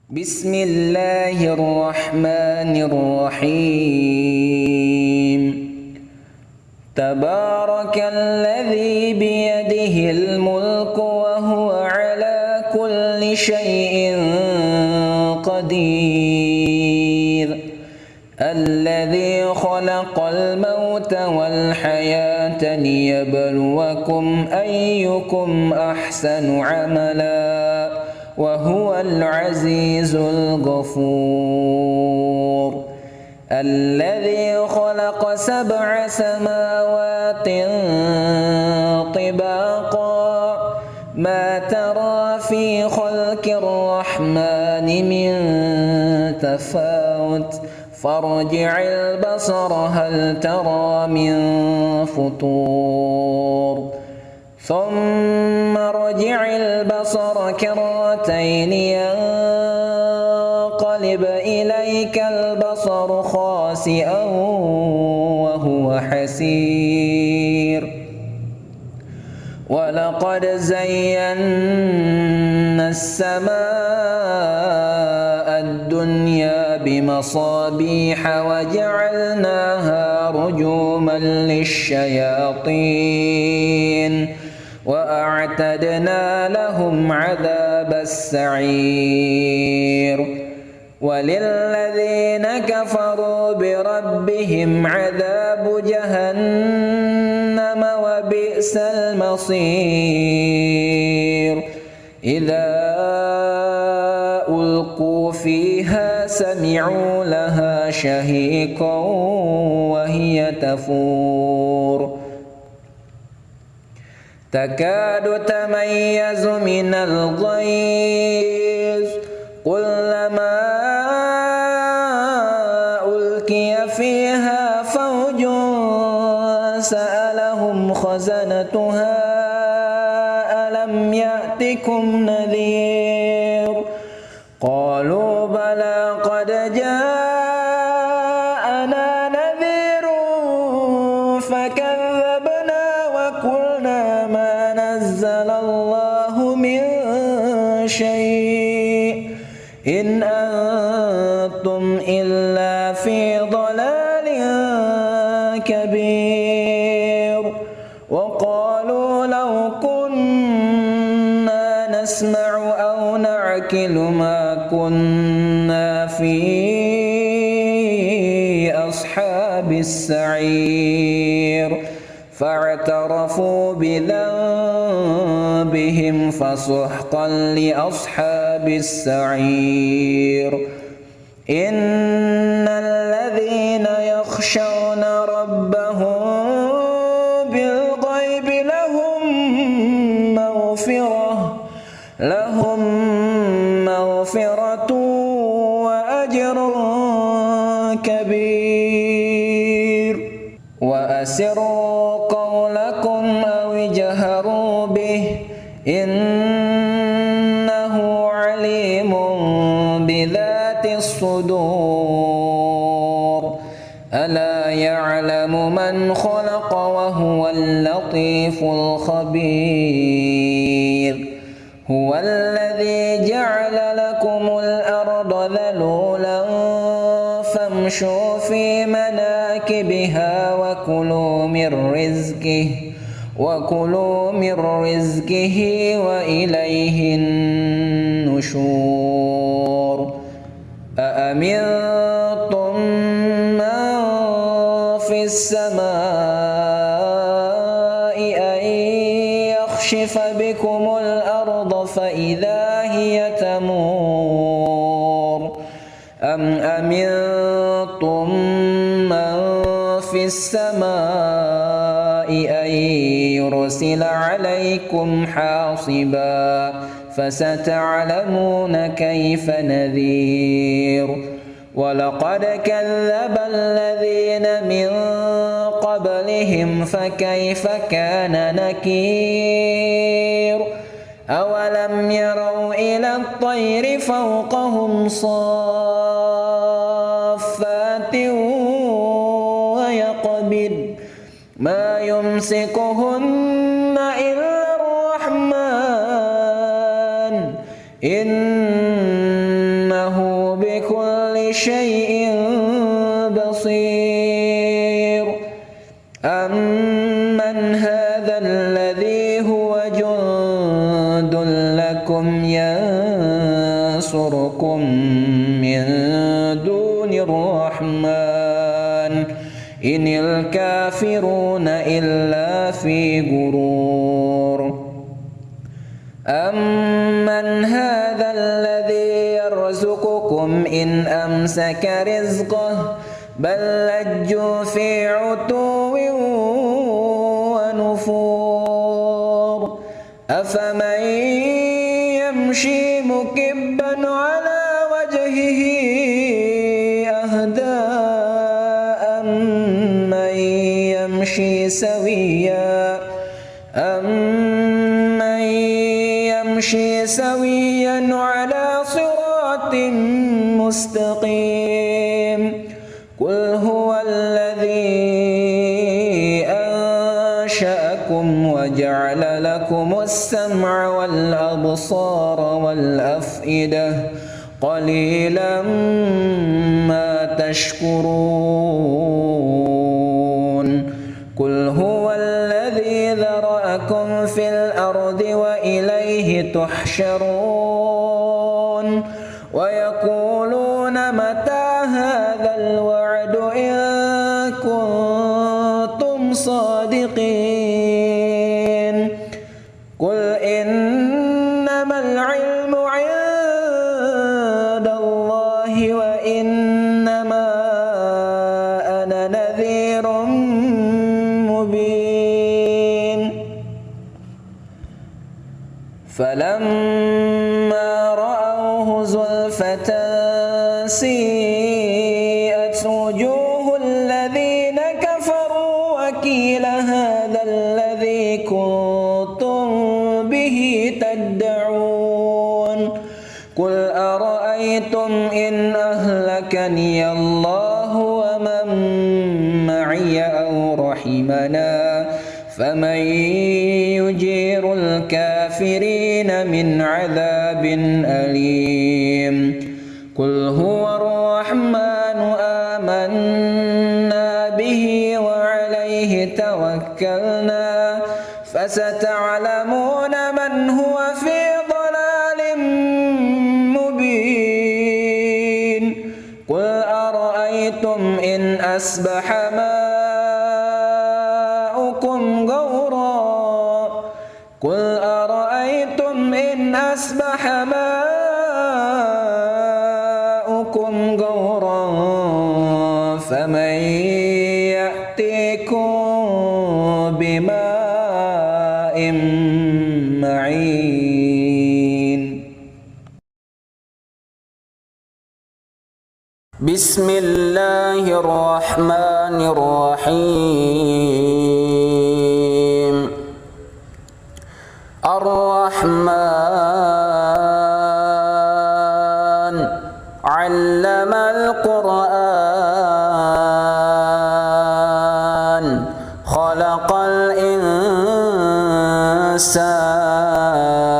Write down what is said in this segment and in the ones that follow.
بسم الله الرحمن الرحيم. تبارك الذي بيده الملك وهو على كل شيء قدير. الذي خلق الموت والحياة ليبلوكم أيكم أحسن عملا وهو العزيز الغفور. الذي خلق 7 سماوات طباقا ما ترى في خلق الرحمن من تفاوت فارجع البصر هل ترى من فطور ثم ارجع البصر كرتين ينقلب إليك البصر خاسئا وهو حسير. ولقد زينا السماء الدنيا بمصابيح وجعلناها رجوما للشياطين وأعتدنا لهم عذاب السعير. وللذين كفروا بربهم عذاب جهنم وبئس المصير. إذا ألقوا فيها سمعوا لها شهيقا وهي تفور تكاد تميز من الغيظ كلما ألقي فيها فوج سألهم خزنتها ألم يأتكم نذير قالوا بلى قد جاءنا نذير فكذبنا وقلنا ما نزل الله من شيء إن أنتم إلا في ضلال كبير. وقالوا لو كنا نسمع أو نعقل ما كنا في أصحاب السعير فاعترفوا بذنبهم فسحقا لأصحاب السعير. إن الذين يخشون ربهم بالغيب لهم مغفرة وأجر كبير. وأسروا قولكم أو اجهروا به إنه عليم بذات الصدور. ألا يعلم من خلق وهو اللطيف الخبير. هو الذي جعل لكم الأرض ذلولا فامشوا في مناكبها وكلوا من رزقه وإليه النشور. أأمنتم من في السماء أن يخشف بكم الأرض فإذا هي تمور أم أمنتم من في السماء أن يرسل عليكم حاصبا فستعلمون كيف نذير. ولقد كذب الذين من قبلهم فكيف كان نكير. أولم يروا إلى الطير فوقهم صافات ويقبض ما يمسكهن إلا الرحمن إنه شيء بصير أمن هذا الذي هو جند لكم ينصركم من دون الرحمن إن الكافرون إلا في غرور أمن هذا الذي يرزقكم إن أمسك رزقه بل لجوا في عتو ونفور أفمن يمشي مكبا على وجهه أهدى أمن يمشي سويا على صراط مستقيم قل هو الذي أنشأكم وجعل لكم السمع والأبصار والأفئدة قليلا ما تشكرون قل هو الذي ذرأكم في الأرض وإليه تحشرون ويقولون متى هذا الوعد إن كنتم صادقين قل إنما العلم عند الله وإنما أنا نذير مبين فلما رأوه زلفة سيئت وجوه الذين كفروا وقيل هذا الذي كنتم به تدعون قل أرأيتم إن أهلكني الله ومن معي أو رحمنا فمن يجير الكافرين من عذاب أليم قل هو الرحمن آمنا به وعليه توكلنا فستعلمون من هو في ضلال مبين قل أرأيتم إن أصبح ماؤكم غورا قل أرأيتم إن أصبح ماؤكم غورا فمن يأتيكم بماء معين بسم الله الرحمن الرحيم الرحمن علم القرآن خلق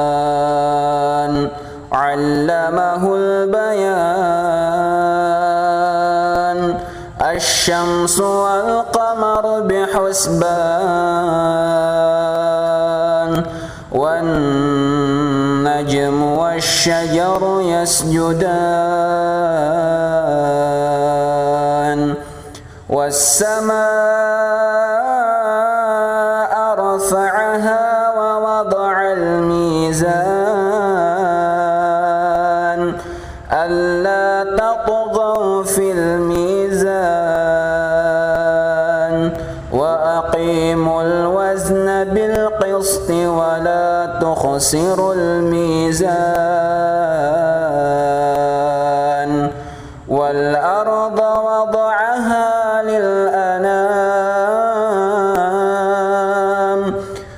الإنسان علمه البيان الشمس والقمر بحسبان والنجم والشجر يسجدان والسماء رفعها ووضع الميزان ألا تطغوا في الميزان وأقيموا الوزن بالقسط ولا تخسروا الميزان والأرض وضعها للأنام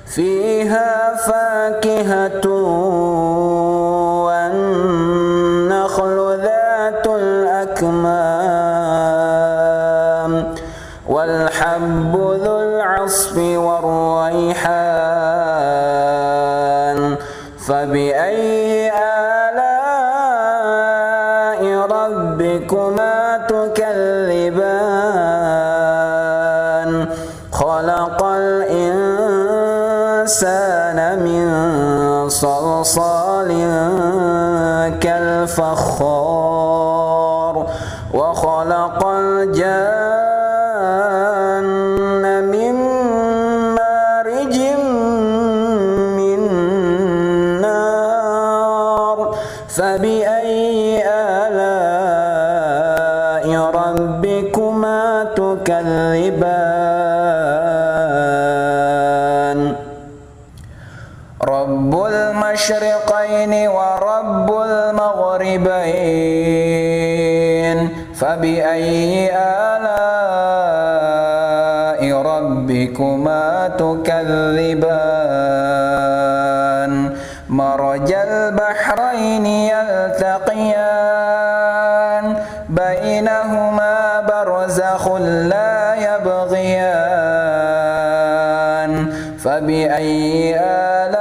فيها فاكهة والنخل ذات الأكمام والحب ذو العصف والريحان فبأي آلاء ربكما الإنسان من صلصال كالفخار وخلق الجن من مارج من نار فبأي آلاء ربكما تكذبان رب المشرقين ورب المغربين فبأي آلاء ربكما تكذبان مرج البحرين يلتقيان بينهما برزخ لا يبغيان فبأي آلاء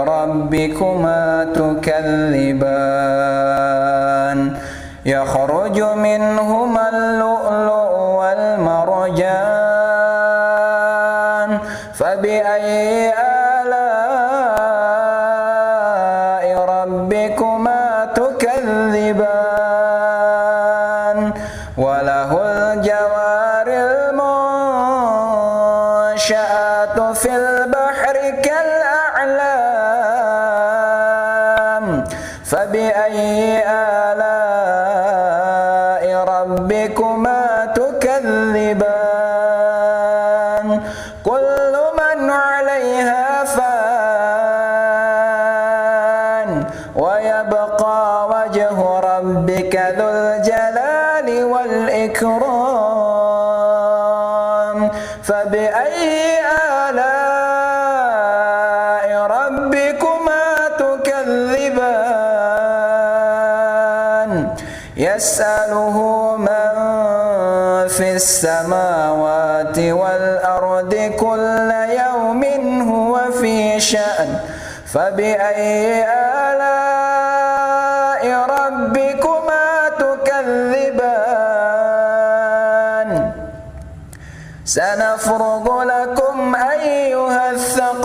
ربكما تكذبان يخرج منهما اللؤلؤ والمرجان فبأي آلاء ربكما تكذبان وله الجوار المنشآت في البحر كالأعلام فبأي آلاء ربكما تكذبان كل من عليها فان ويبقى وجه ربك ذو الجلال والإكرام فبأي آلاء ربكما تكذبان يسأله من في السماوات والأرض كل يوم هو في شأن فبأي آلاء ربكما تكذبان سنفرغ لكم أيها الثقلان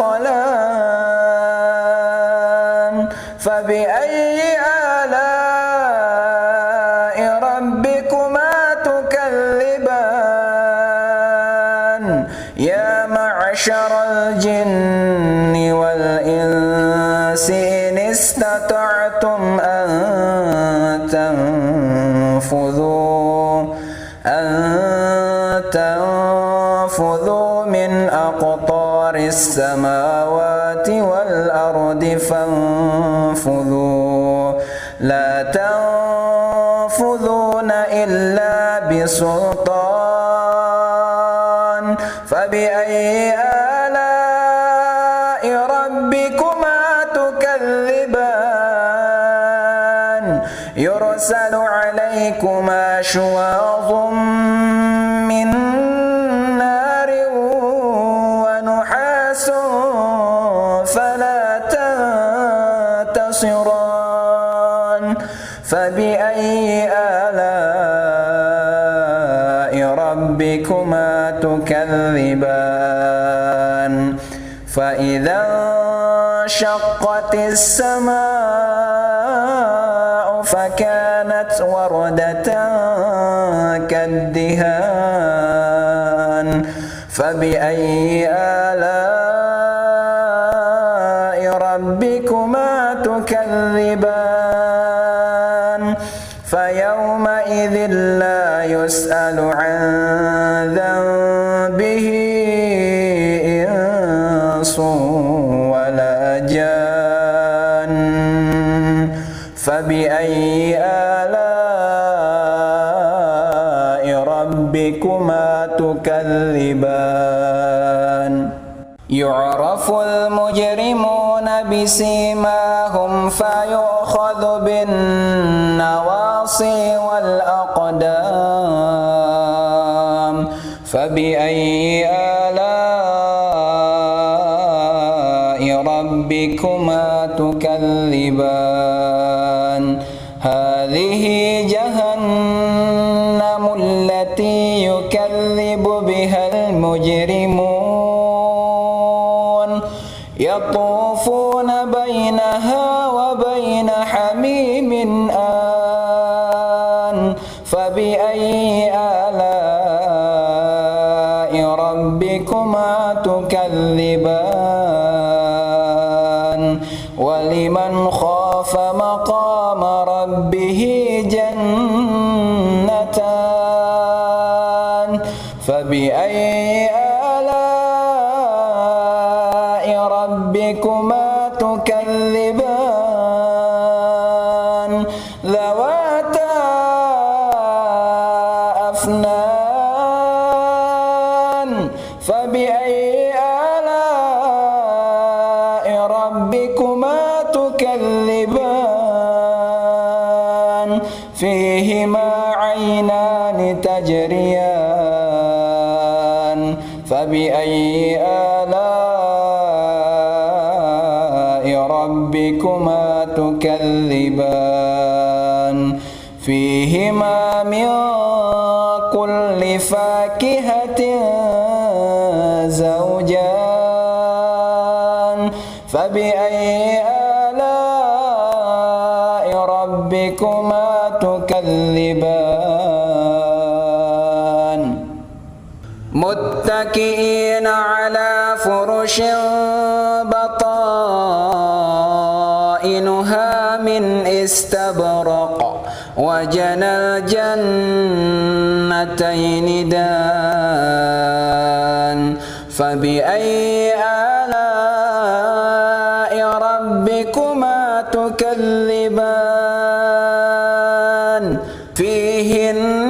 فبأي آلاء ربكما تكذبان يا معشر الجن والإنس إن استطعتم أن تنفذوا من أقطار السماوات والأرض فانفذوا لا تنفذون إلا بسلطان فبأي آلاء ربكما تكذبان يرسل عليكما شواظ من نار ونحاس فلا تنتصران فبأي آلاء ربكما تكذبان فإذا انشقت السماء فكانت وردة كالدهان فبأي آلاء ربكما تكذبان فيومئذ لا يسأل عن ذنبه إنس ولا جان فبأي آلاء ربكما تكذبان يعرف المجرمون بسيماهم فيؤخذ بالنواصي والأقدام فبأي آلاء ربكما تكذبان هذه جهنم التي يكذب بها المجرمون المجرمون يطوفون بينها وبين حميم آن فبأي آلاء ربكما تكذبان ولمن خاف مقام ربه جنتان فبأي آلاء ربكما تكذبان ذواتا أفنان فبأي آلاء ربكما تكذبان فيهما عينان تجريان فبأي آلاء ربكما تكذبان فيهما من كل فاكهة زوجان فبأي آلاء ربكما تكذبان متكئين على فرش بطائنها من استبرق وجنى الجنتين دان فبأي آلاء ربكما تكذبان فيهن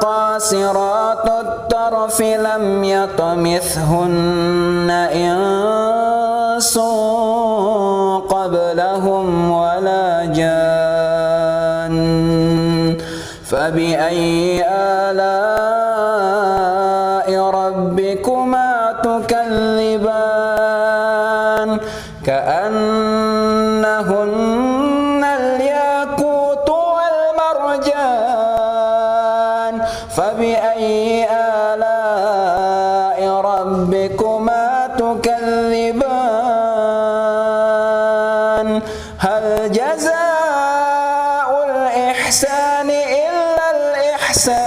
قاصرات الطرف لم يطمثهن إنس قبلهم ولا جان فبأي آلاء ربكما تكذبان كأنهن الياقوت والمرجان فبأي آلاء ربكما تكذبان هل جزاء الإحسان إلا الإحسان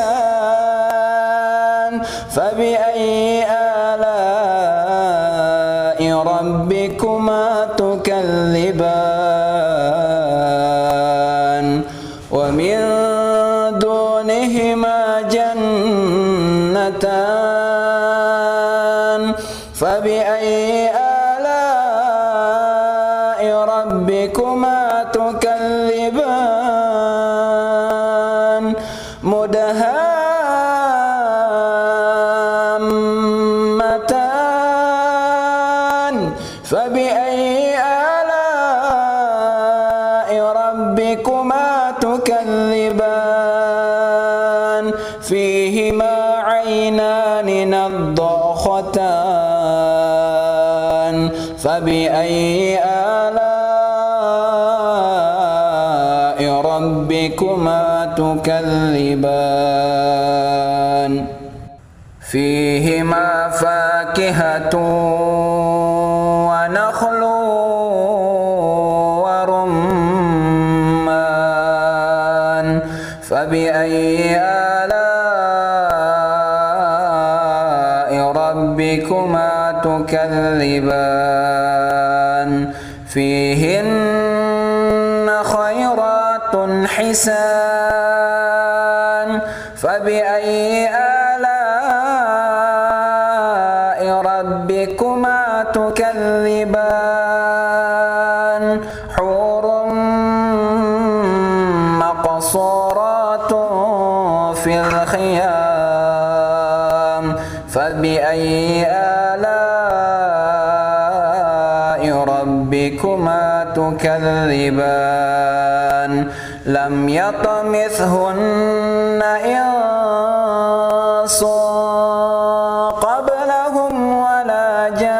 فبأي آلاء ربكما تكذبان ومن دونهما جنتان فبأي آلاء ربكما تكذبان مدهامتان فبأي آلاء ربكما تكذبان فيهما عينان نضاختان فبأي آلاء ربكما تكذبان فيهما فاكهة ونخل ورمان فبأي آلاء ربكما تكذبان فيهن خيرات حسان فبأي آلاء ربكما تكذبان حور مقصورات في الخيام فبأي آلاء ربكما تكذبان لم يطمثهن إنس قبلهم ولا جان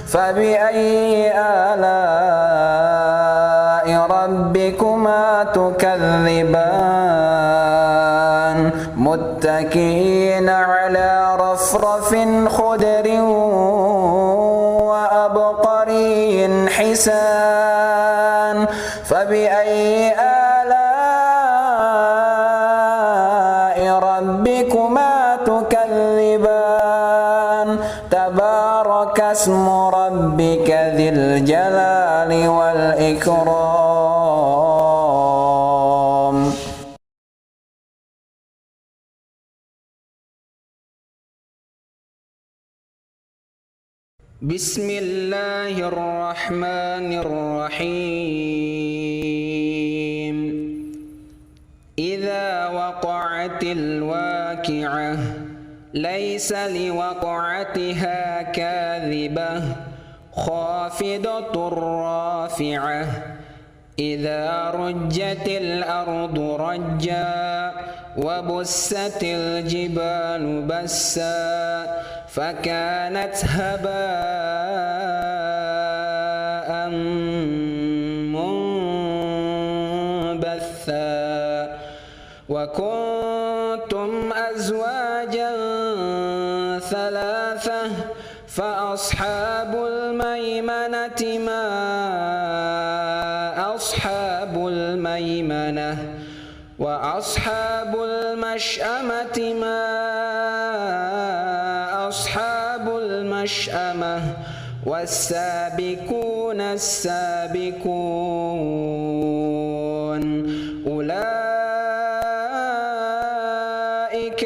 فبأي آلاء ربكما تكذبان متكئين على رفرف خضر وأبقري حسان فبأي آلاء ربكما تكذبان تبارك اسم ربك ذي الجلال والإكرام. بسم الله الرحمن الرحيم. إذا وقعت الواقعة ليس لوقعتها كاذبة خافضة رافعة إذا رجت الأرض رجا وبست الجبال بسا فكانت هباء منبثا وكنتم أزواجا ثلاثة فأصحاب الميمنة ما أصحاب الميمنة وأصحاب المشأمة ما أصحاب المشأمة والسابقون السابقون أولئك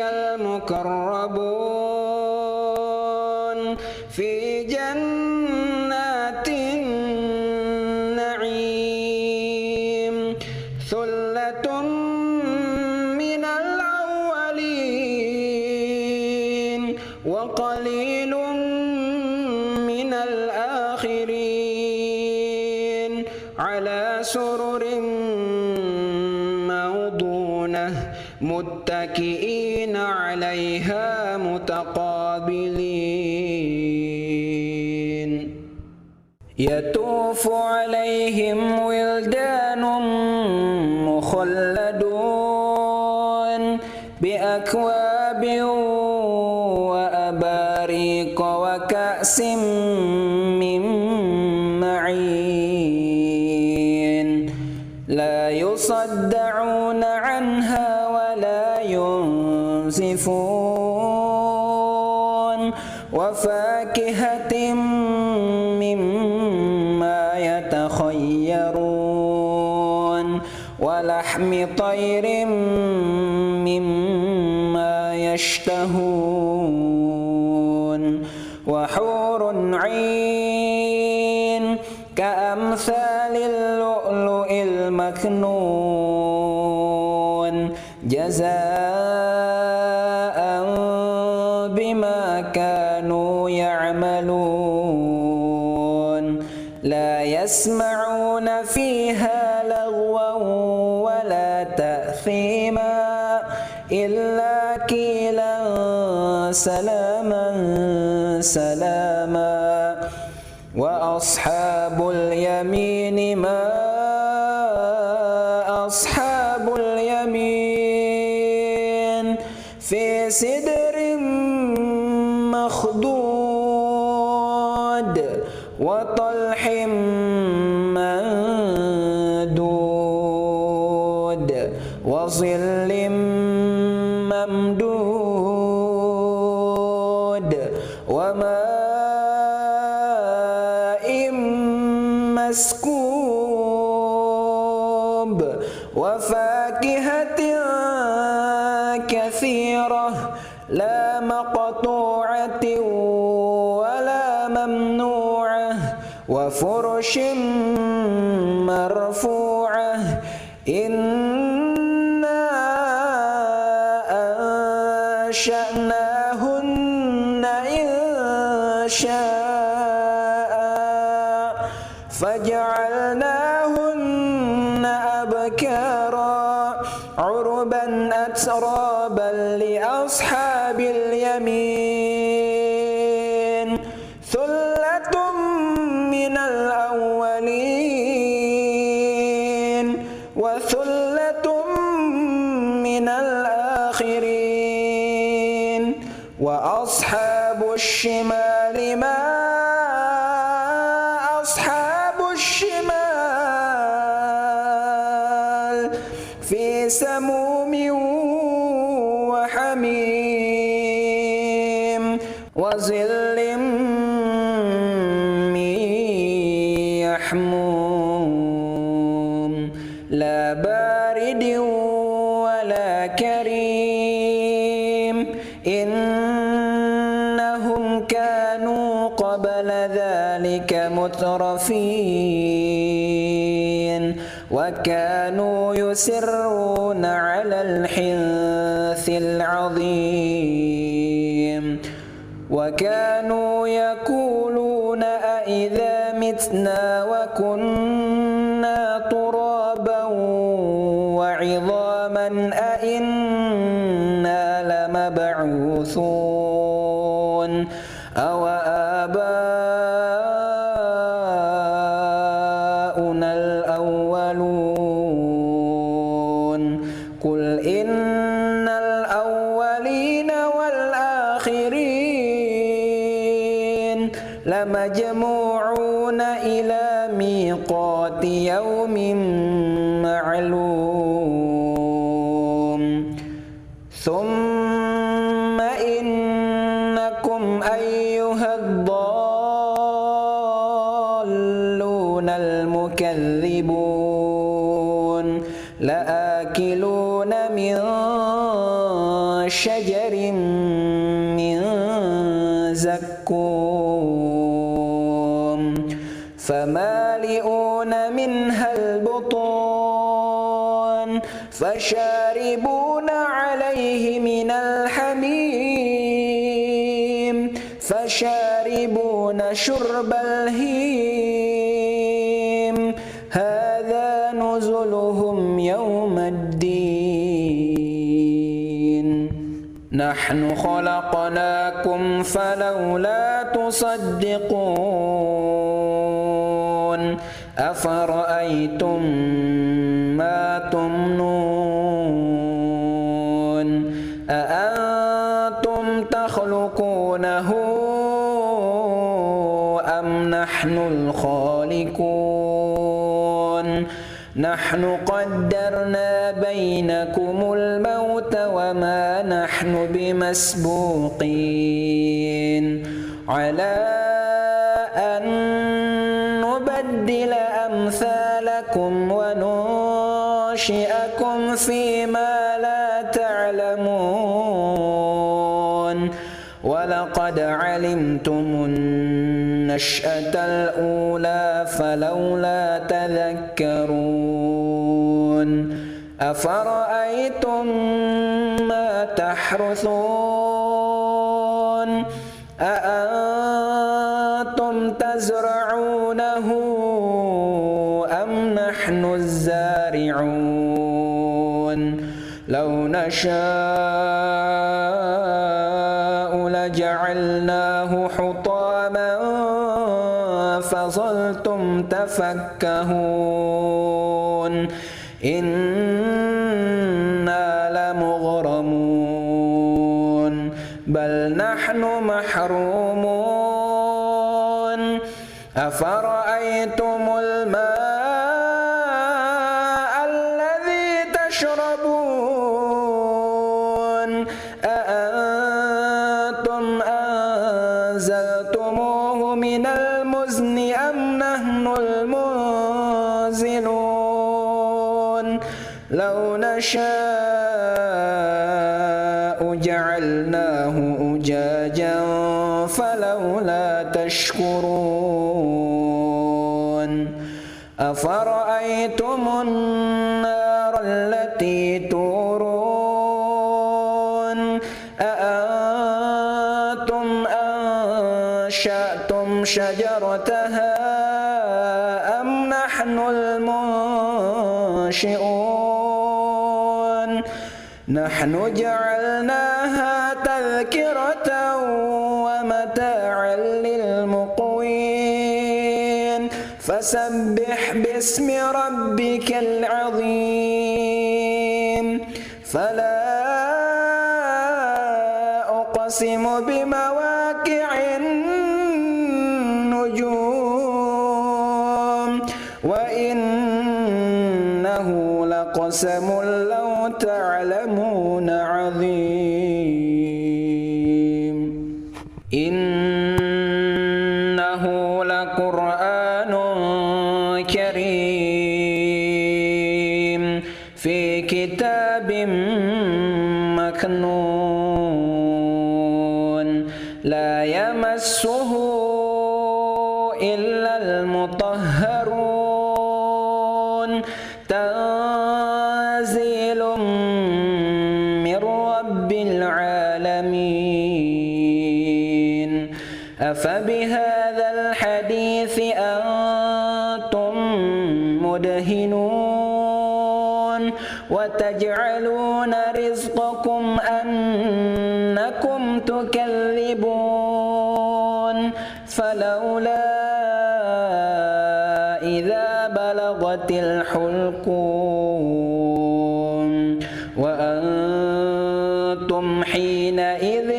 المقربون في جنات النعيم ثلة من الأولين وقليل من الآخرين على سرر موضونة متكئين عليها متقابلين يطوف عليهم ولدان مخلدون بأكواب وأباريق وكأس من معين لا يصدعون عنها ولا ينزفون وفاكهة مما يتخيرون ولحم طير مما يشتهون وحور عين كأمثال اللؤلؤ المكنون جزاء بما كانوا يعملون لا يسمعون فيها لغوا ولا تأثيما إلا قيلا سلاما سلاما وأصحاب اليمين ما أصحاب اليمين في سدر مخضود وطلح ممدود وظل ممدود وماء مسكوب وفاكهة كثيرة لا مقطوعة ولا ممنوعة وفرش مرفوعة إنا أنشأناهن إنشاء فجعلناهن أبكارا عربا أترابا لأصحاب اليمين ثلة من الأولين وثلة من الآخرين والآخرين وأصحاب الشمال ما أصحاب الشمال في سموم وحميم وظل من يحموم لا بارد ولا كريم إنهم كانوا قبل ذلك مترفين وكانوا يسرون على الحنث العظيم وكانوا يقولون أئذا متنا وكنا ترابا وعظاما أئنا لمبعوثون أو آباؤنا الأولون قل إن الأولين والآخرين لمجموعون إلى ميقات يوم معلوم ثم إنكم أيها الضالون المكذبون لآكلون من شجر من زقوم فمالئون منها البطون فشاربون عليه من الحميم فشاربون شرب الهيم هذا نزلهم يوم الدين نحن خلقناكم فلولا تصدقون أفرأيتم ما تمنون أأنتم تخلقونه أم نحن الخالقون نحن قدرنا بينكم الموت وما نحن بمسبوقين على أن نبدل أمثالكم وننشئكم فيما لا تعلمون ولقد علمتم النشأة الأولى فلولا تذكرون أفرأيتم ما تحرثون أأنتم تزرعونه أم نحن الزارعون لو نشاء لجعلناه حطاما فظلتم تفكهون إنا لمغرمون بل نحن محرومون أفرأيتم الماء الذي تشربون أأنتم أنزلتموه من المزن أم نحن المنزلون لو نشاء جعلناه أجاجا فلولا تشكرون أفرأيتم النار التي تورون أأنتم أنشأتم شجرتها أم نحن المنشئون نحن جعلناها تذكرة ومتاعا للمقوين فسبح باسم ربك العظيم فلا القاسم بمواقع النجوم وإنه لقسم لو تعلمون عظيم إنه لقرآن كريم في كتاب مكنون لا يمسه إلا المطهرون تنزيل من رب العالمين أفبهذا الحديث أنتم مدهنون وتجعلون رزقكم أنكم تكذبون فلولا إذا بلغت الحلقوم وأنتم حينئذ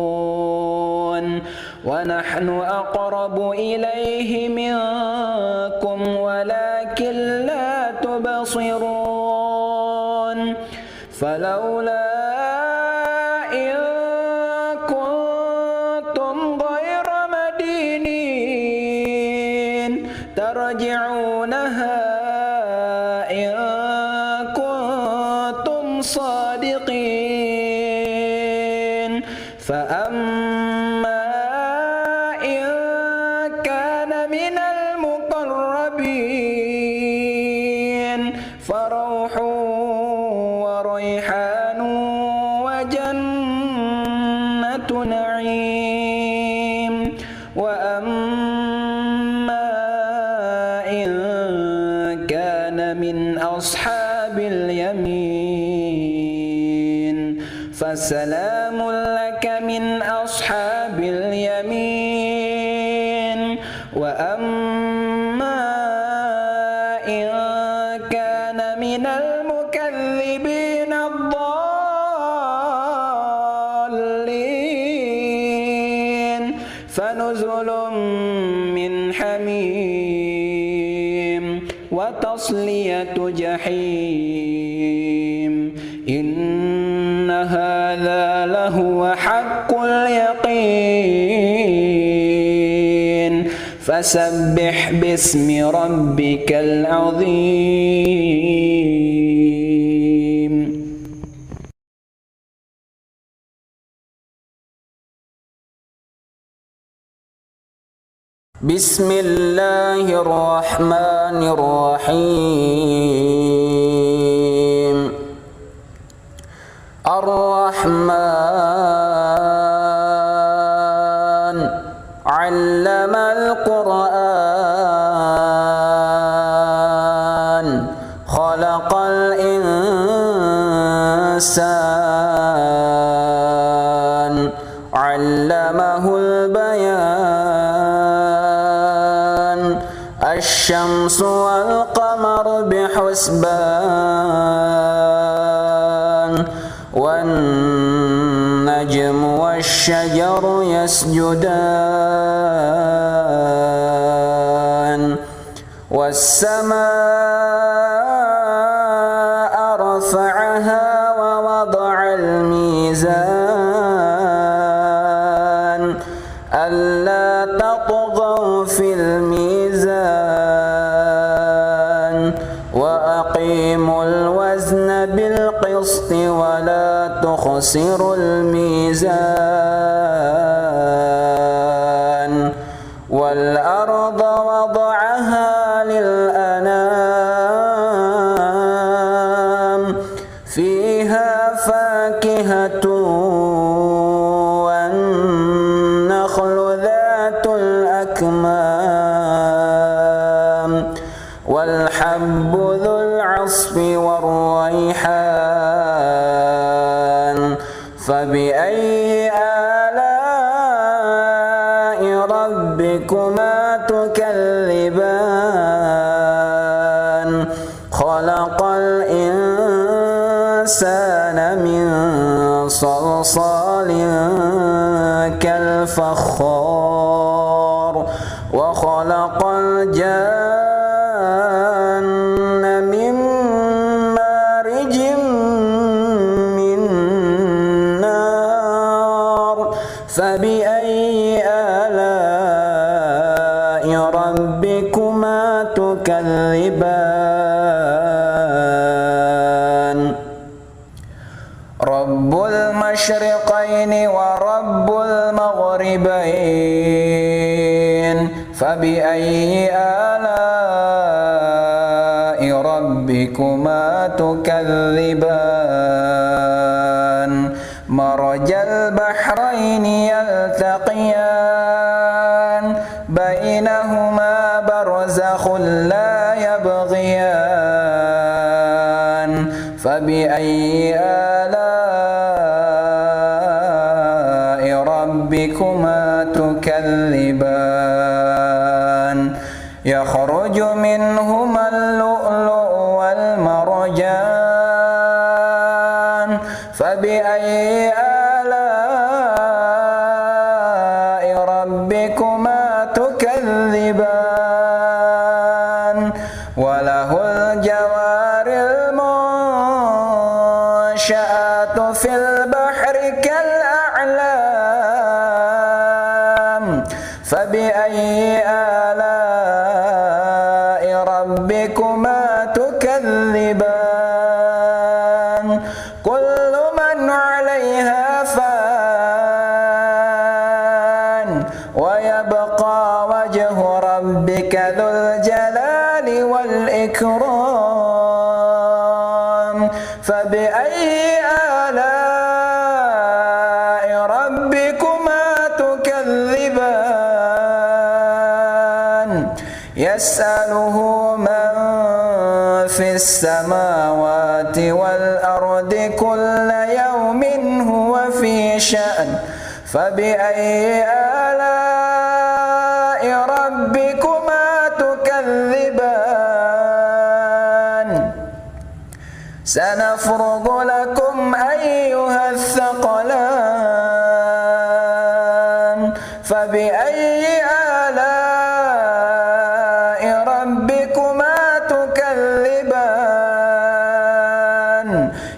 تنظرون ونحن أقرب إليه منكم ولكن لا تبصرون فلولا إن كنتم غير مدينين ترجعونها إن كنتم صادقين فأما إن كان من المقربين فروح وريحان وجنة نعيم وأما إن كان من أصحاب اليمين فسلام لك من أصحاب اليمين وأما إن كان من المكذبين الضالين فنزل من حميم وتصلية جحيم إن هذا لهو حق اليقين فسبح باسم ربك العظيم. بسم الله الرحمن الرحيم. الرحمن علم القرآن خلق الإنسان علمه البيان الشمس والقمر بحسبان والنجم والشجر يسجدان والسماء رفعها ووضع الميزان ألا تطغوا في الميزان وأقيموا الوزن بالقسط ولا تخسروا الميزان والأرض وضعها للأنام فيها فاكهة والنخل ذات الأكمام والحب ذو العصف والريحان فبأي آلاء ربكما تكذبان خلق الإنسان الإنسان من صلصال كالفخار وخلق الجن من مارج من نار فبأي آلاء ربكما تكذبان رب المشرقين ورب المغربين فبأي آلاء ربكما تكذبان مرج البحرين يلتقيان بينهما برزخ لا يبغيان فبأي آلاء ربكما تكذبان يخرج منهما اللؤلؤ والمرجان فبأي آلاء ربكما تكذبان وله الجوار المنشآت في البحر كالأعلام فبأي آلاء ربكما تكذبان كل من عليها فان ويبقى وجه ربك ذو الجلال والإكرام فبأي آلاء ربكما تكذبان يسأله من في السماوات والأرض كل يوم هو في شأن فبأي آلاء ربكما تكذبان سنفرغ لكم أيها الثقلان فبأي آلاء ربكما تكذبان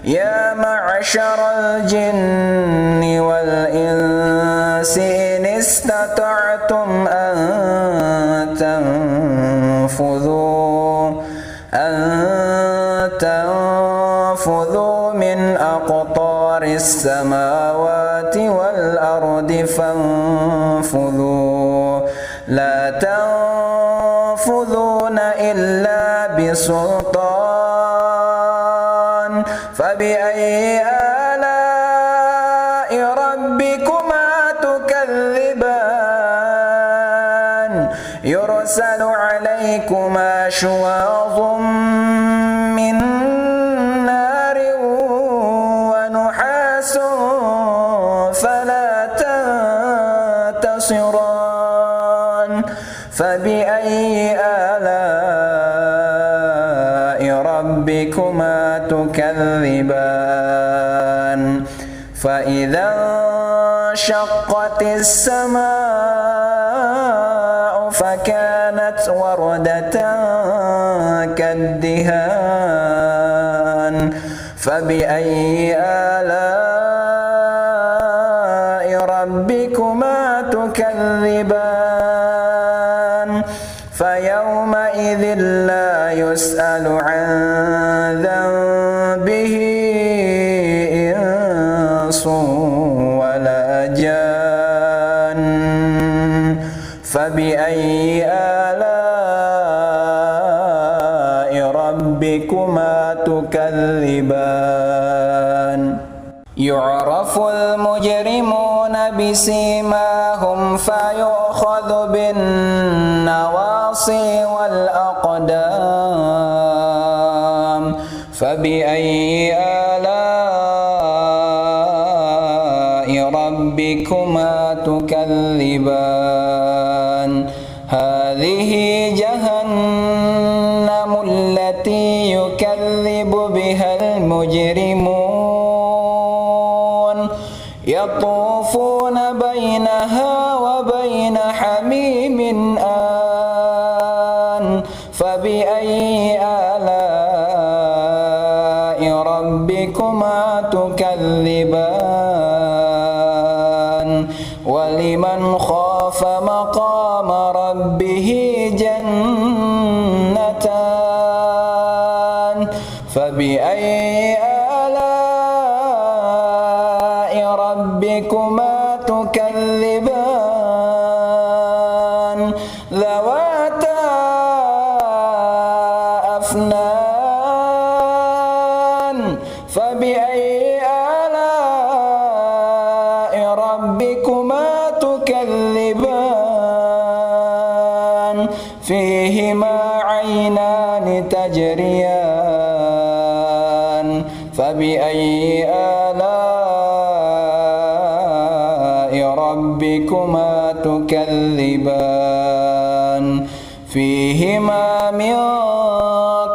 يا معشر الجن والإنس إن استطعتم أن تنفذوا من أقطار السماوات والأرض فانفذوا لا تنفذون إلا بسلطان فبأي آلاء ربكما تكذبان يرسل عليكما شواظ من نار ونحاس فلا تنتصران فبأي آلاء ربكما تكذبان فإذا انشقت السماء فكانت وردة كالدهان فبأي آلاء ربكما تكذبان فيومئذ لا يسأل عن ذنبه إنس ولا جان فبأي آلاء ربكما تكذبان يعرف المجرمون بسيماهم فيؤخذ بالنواصي والأقدام فبأي آلاء ربكما تكذبان هذه جهنم التي يكذب بها فيها المجرمون يطوفون بينها وبين حميم آن فبأي آلاء ربكما تكذبان ولمن خاف مقام ربه جنتان فبأي آلاء ربكما تكذبان ذواتا أفنان فبأي آلاء ربكما تكذبان فيهما عينان تجريان فبأي آلاء ربكما تكذبان فيهما من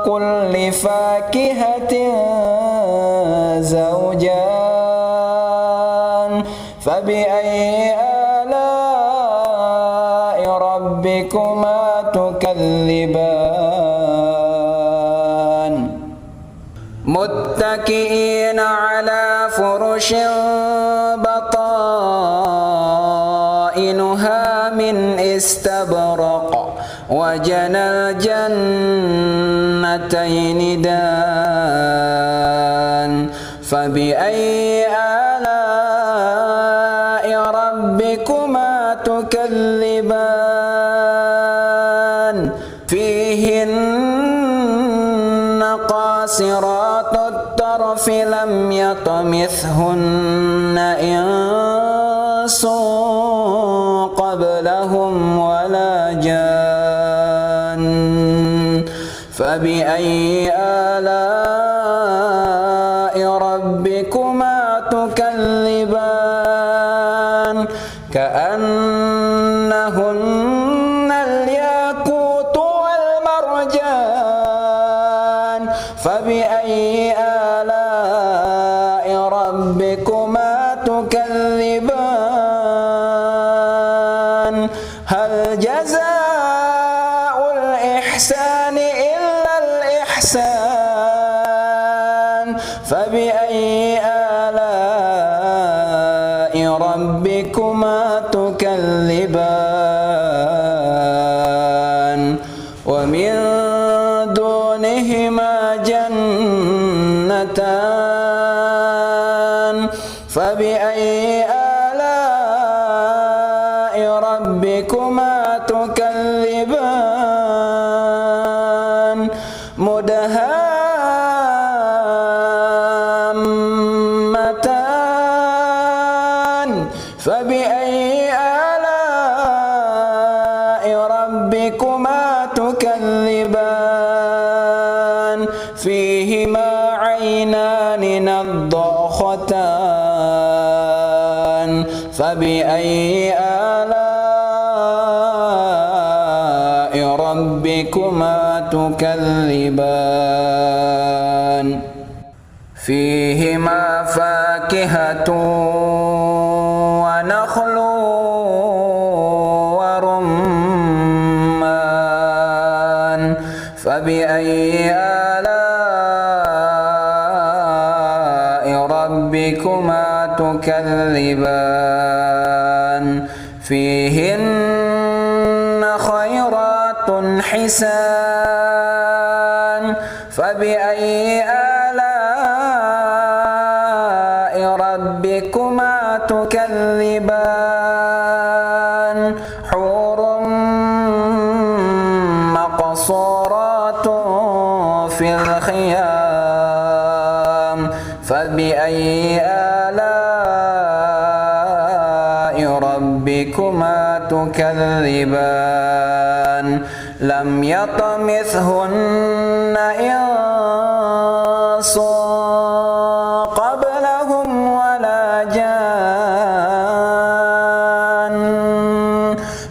كل فاكهة زوجان فبأي آلاء ربكما تكذبان متكئين على فرش بطائنها من استبرق وجنى الجنتين دان فبأي آلاء ربكما تكذبان فيهن قاصرات الطرف لم يطمثهن إنس قبلهم ولا جان فبأي آلاء ربكما تكذبان كأنهن الياقوت والمرجان فبأي آلاء ربكما تكذبان هل جزاء الإحسان إلا الإحسان فبأي آلاء ربكما تكذبان ومن دونهما جنتان فبأي آلاء ربكما تكذبان مدهامتان فبأي آلاء ربكما تكذبان فيهما عينان نضاختان فبأي آلاء ربكما تكذبان فيهما فاكهة ونخل ورمان فبأي آلاء ربكما تكذبان فيهن خيرات حسان فبأي آلاء ربكما تكذبان حور مقصورات في الخيام فبأي آلاء ربكما تكذبان لم يطمثهن إنس قبلهم ولا جان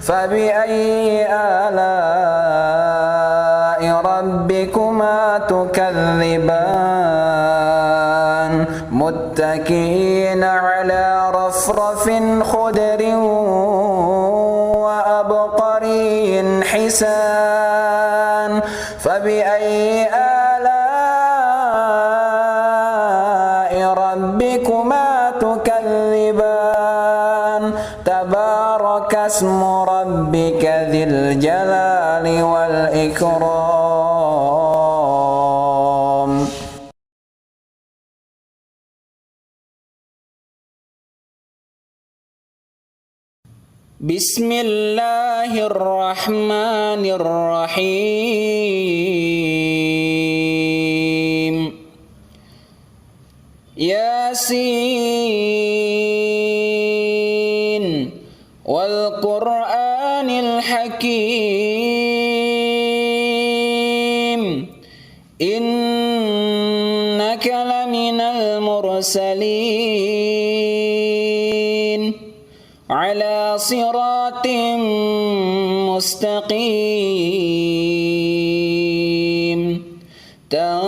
فبأي آلاء ربكما تكذبان ربكما تكذبان متكئين على رفرف خضر وأبقري حسان فبأي آلاء ربكما تكذبان تبارك اسم ربك ذي الجلال والإكرام. بسم الله الرحمن الرحيم. ياسين والقرآن الحكيم إنك لمن المرسلين على صراط مستقيم تنزيل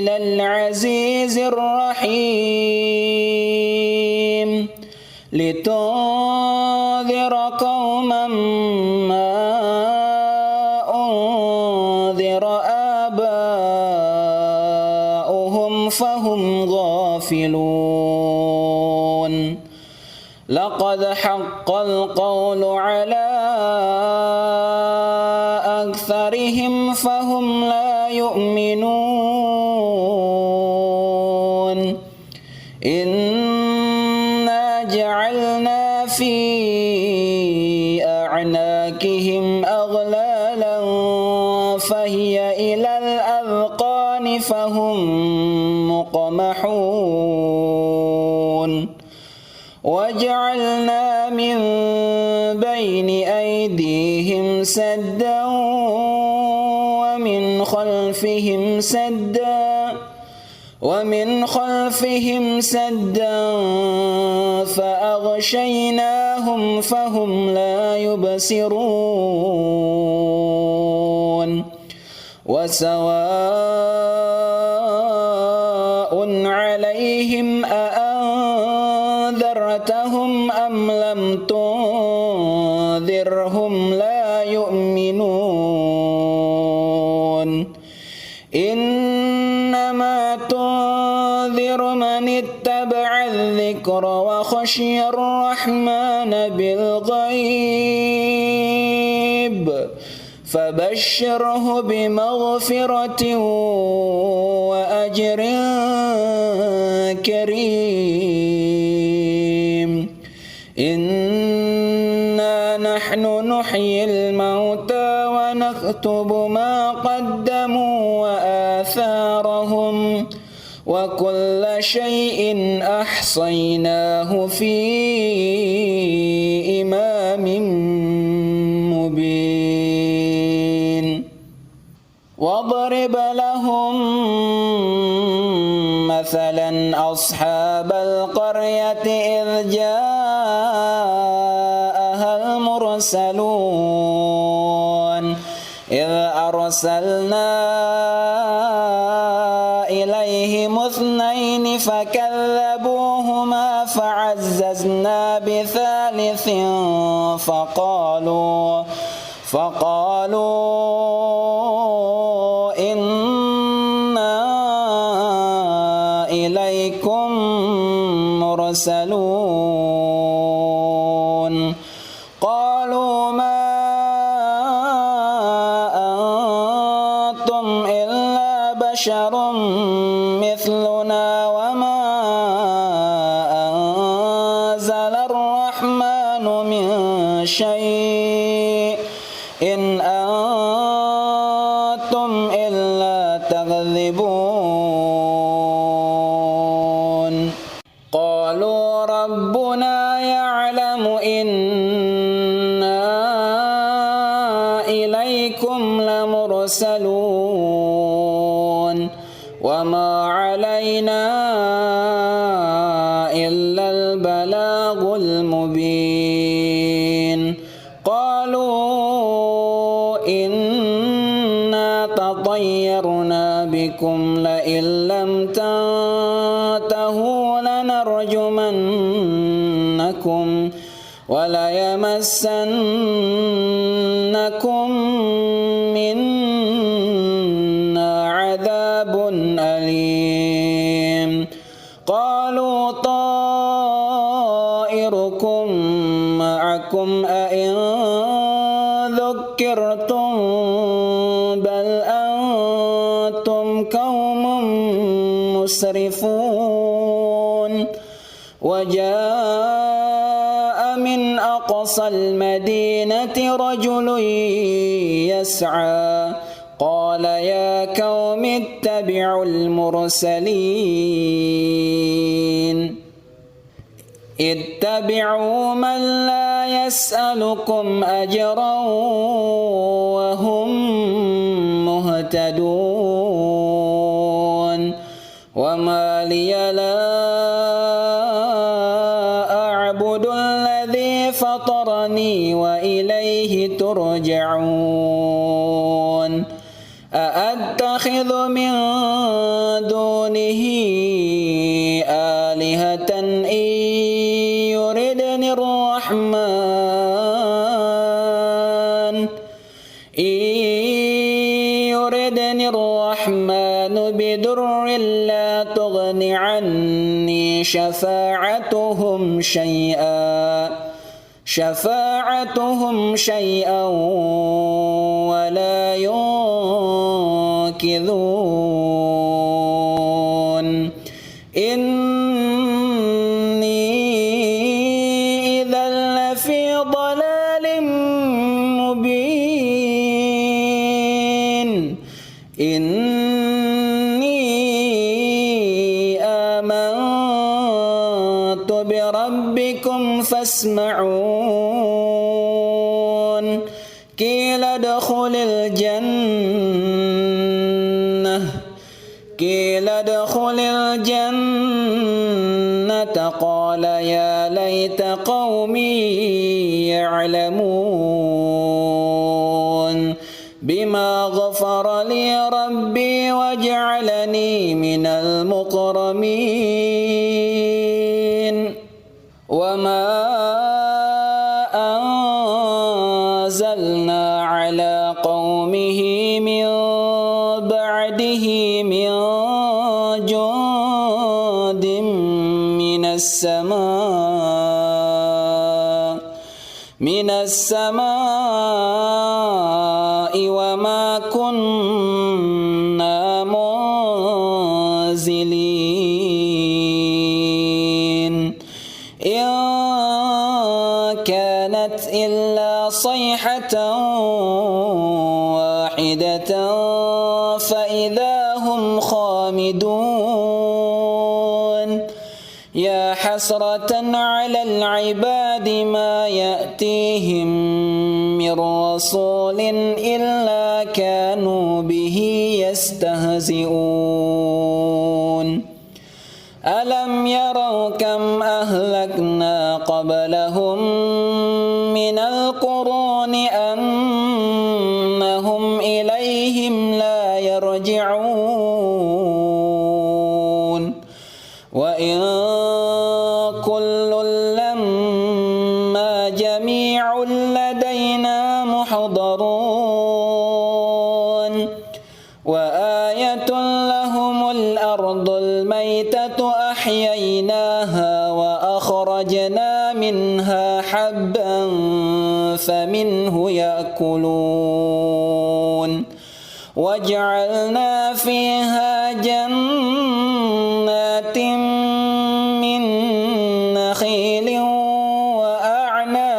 العزيز الرحيم لتنذر قوما ما أنذر آباؤهم فهم غافلون لقد حق القول على أكثرهم فهم لا يؤمنون إنا جعلنا في أعناقهم أغلالا فهي إلى الأذقان فهم مقمحون وجعلنا من بين أيديهم سدا ومن خلفهم سدا فأغشيناهم فهم لا يبصرون وسواء عليهم أأنذرتهم أم لم تنذرهم لا يؤمنون إنما تنذر من اتبع الذكر وخشي الرحمن بالغيب فبشره بمغفرة وأجر كريم إنا نحن نحيي الموتى ونكتب ما قدموا وآثارهم وكل شيء أحصيناه في إمام مبين واضرب لهم مثلا أصحاب القرية إذ جاءها المرسلون إذ أرسلنا إليهم اثنين فكذبوهما فعززنا بثالث فقالوا إنا إليكم مرسلون قالوا ما أنتم إلا بشر مثلنا وما أنزل الرحمن من شيء إن أنتم إلا تكذبون قالوا ربنا يعلم إنا إليكم لمرسلون وما علينا إلا البلاغ المبين قالوا إنا تطيرنا بكم لئن لئن لم تنتهوا لنرجمنكم وليمسنكم منا عذاب أليم قالوا طائركم معكم أئن ذكرتم بل أنتم قوم مسرفون وجاء من أقصى المدينة رجل يسعى قال يا قوم اتبعوا المرسلين اتبعوا من لا يسألكم أجرا وهم مهتدون وما لي لا أعبد الذي فطرني وإليه ترجعون أأتخذ من دونه آلهة إن يردني الرحمن بضر لا تغن عني شفاعتهم شيئا ولا ينقذون إني إذا لفي ضلال مبين إني آمنت بربكم فاسمعون قيل ادخل الجنة قال يا ليت قومي يعلمون بما غفر لي ربي وجعلني من المكرمين وما أنزلنا على قومه من بعده من جند من السماء وما كنا منزلين إن كانت إلا صيحة واحدة فإذا هم خامدون يا حسرة على العباد ما يأتيهم من رسول إلا كانوا به يستهزئون ألم يروا كم أهلكنا قبلهم من القرون أنهم إليهم لا يرجعون وإن كل لما جميع لدينا محضرون وآية لهم الأرض الميتة أحييناها وأخرجنا منها حبا فمنه يأكلون وجعلنا فيها جنات من نخيل وأعناب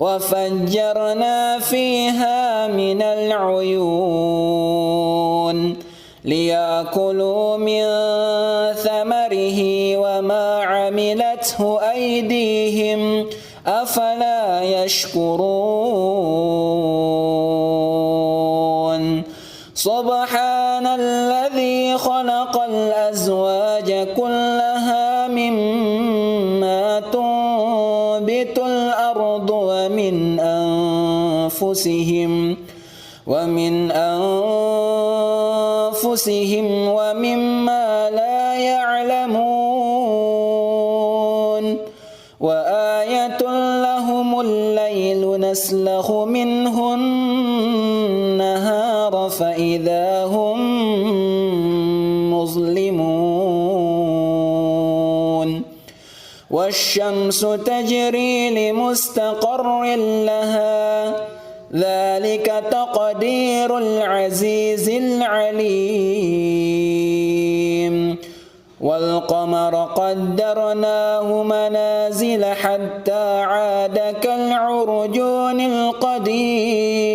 وفجرنا فيها من العيون ليأكلوا من ثمره وما عملته أيديهم أفلا يشكرون سبحان الذي خلق الأزواج كلها مما تنبت الأرض ومن ومن أنفسهم ومما لا يعلمون وآية لهم الليل نسلخ منه النهار فإذا هم مظلمون والشمس تجري لمستقر لها ذلك تقدير العزيز العليم والقمر قدرناه منازل حتى عاد كالعرجون القديم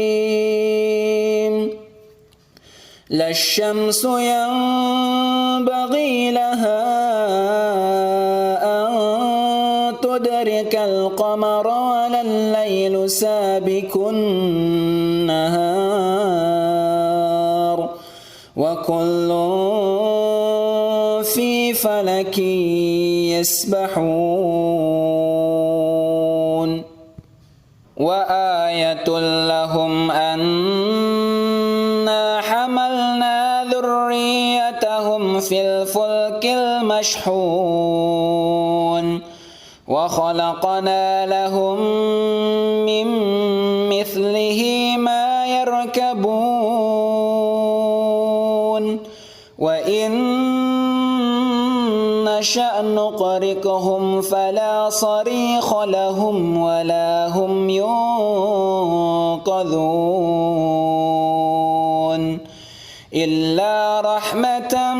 لا الشمس ينبغي لها أن تدرك القمر ولا الليل سابق النهار وكل في فلك يسبحون وآية لهم أنا حملنا ذريتهم في الفلك المشحون وخلقنا لهم من مثله ما يركبون وإن نشأ نغرقهم فلا صريخ لهم ولا هم ينقذون إلا رحمة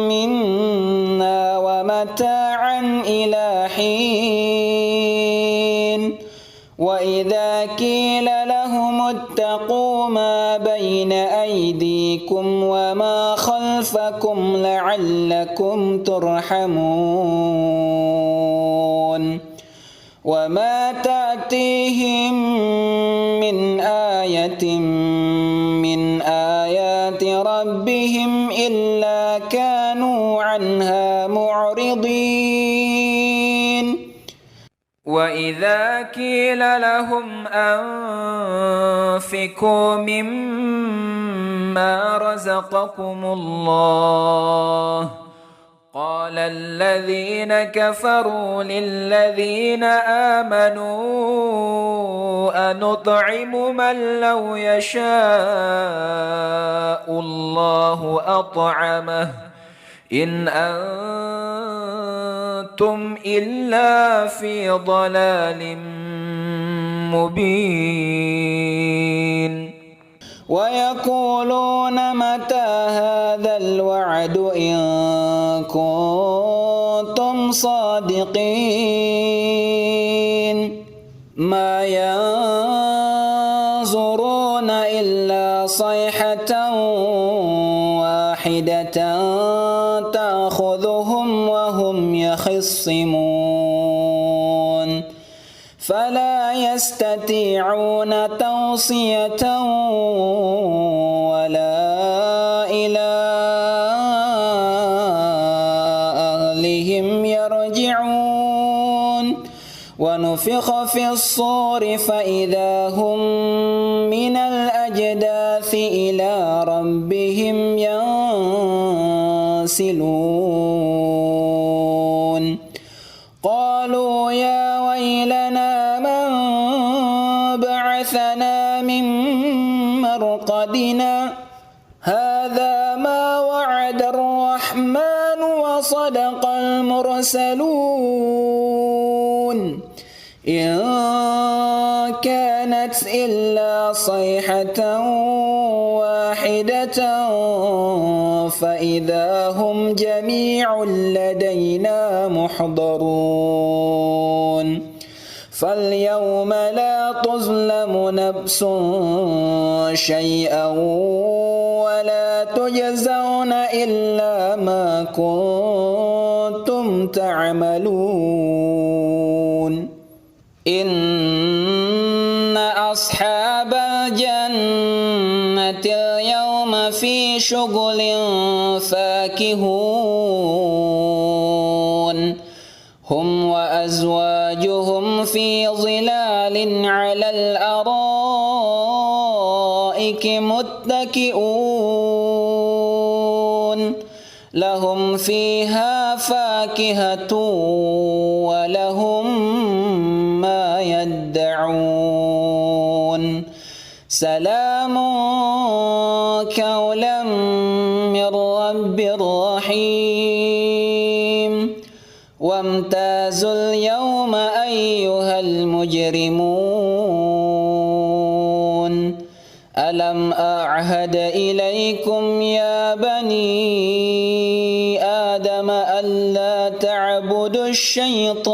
منا ومتاعا إلى حين وإذا قيل لهم اتقوا ما بين أيديكم وما خلفكم لعلكم ترحمون وما تأتيهم من آية من آيات ربهم إلا كانوا عنها معرضين وإذا قيل لهم أنفقوا مما رزقكم الله قال الذين كفروا للذين آمنوا أنطعم من لو يشاء الله أطعمه إن أنتم إلا في ضلال مبين ويقولون متى هذا الوعد إن كنتم صادقين ما ينظرون إلا صيحة واحدة تأخذهم وهم يخصمون فلا يستطيعون توصية ولا إلى أهلهم يرجعون ونفخ في الصور فإذا هم من الأجداث إلى ربهم ينسلون قالوا يا ويلنا من بعثنا من مرقدنا هذا ما وعد الرحمن وصدق المرسلون إن كانت إلا صيحة واحدة فإذا هم جميع لدينا محضرون فاليوم لا تظلم نفس شيئا ولا تجزون إلا ما كنتم تعملون إن أصحاب الجنة اليوم في شغل فاكهون هم وأزواجهم في ظلال على الأرائك الأرائك متكئون لهم فيها فاكهة ولهم ما يدعون سلام قولا من رب رحيم وامتازوا اليوم أيها المجرمون ألم أعهد إليكم يا بني آدم ألا تعبدوا الشيطان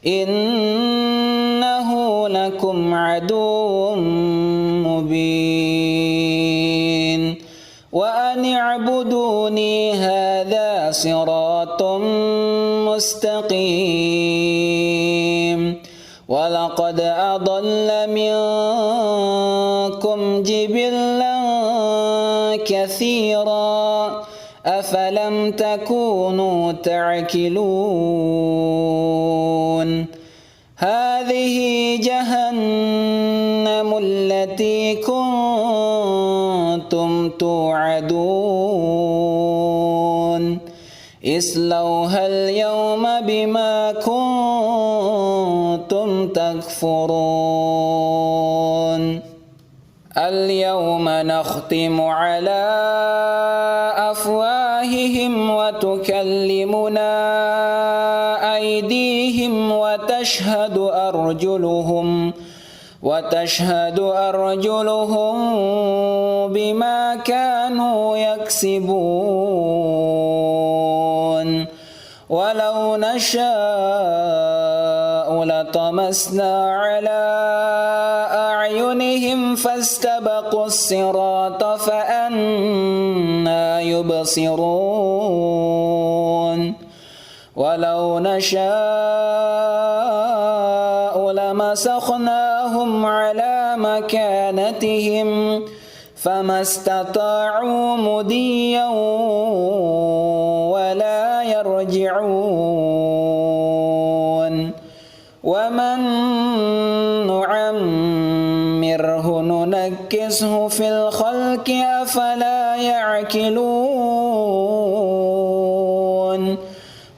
إنه لكم عدو مبين وأن اعبدوني هذا صراط مستقيم ولقد أضل منكم جبلا كثيرا أفلم تكونوا تعقلون هذه جهنم التي كنتم توعدون اصلوها اليوم بما كنتم تكفرون اليوم نختم على أفواههم وتكلمنا أيديهم وتشهد أرجلهم بما كانوا يكسبون ولو نشاء لطمسنا على أعينهم فاستبقوا الصراط فأنى يبصرون ولو نشاء لمسخناهم على مكانتهم فما استطاعوا مضيا ولا يرجعون ومن نعمره ننكسه في الخلق أفلا يعقلون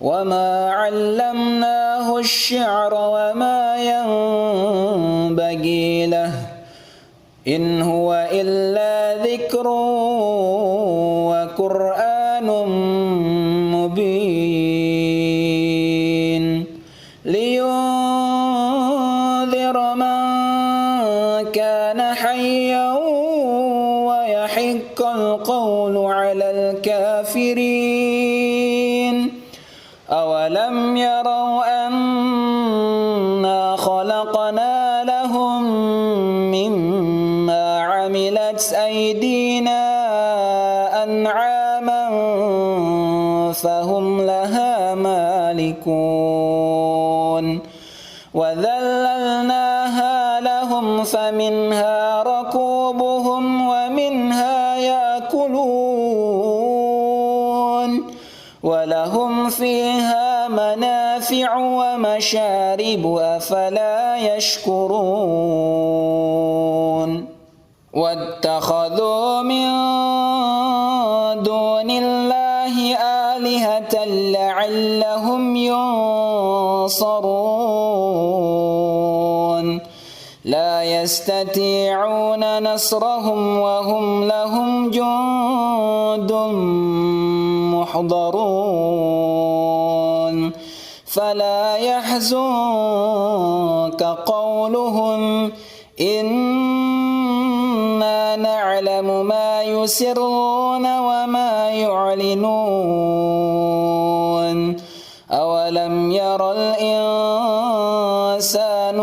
وما علمناه الشعر وما ينبغي له إن هو إلا ذكر وقرآن مبين لينذر من كان حيا ويحق القول على الكافرين أولم يروا أنا خلقنا لهم مما عملت أيدينا أنعاما فهم لها مالكون وذللناها لهم فمنها ركوبهم ومنها يأكلون ولهم فيها منافع ومشارب أفلا يشكرون واتخذوا من دون الله آلهة لعلهم ينصرون لا يستطيعون نصرهم وهم لهم جند محضرون فلا يحزنك قولهم إنا نعلم ما يسرون وما يعلنون أولم ير الإنسان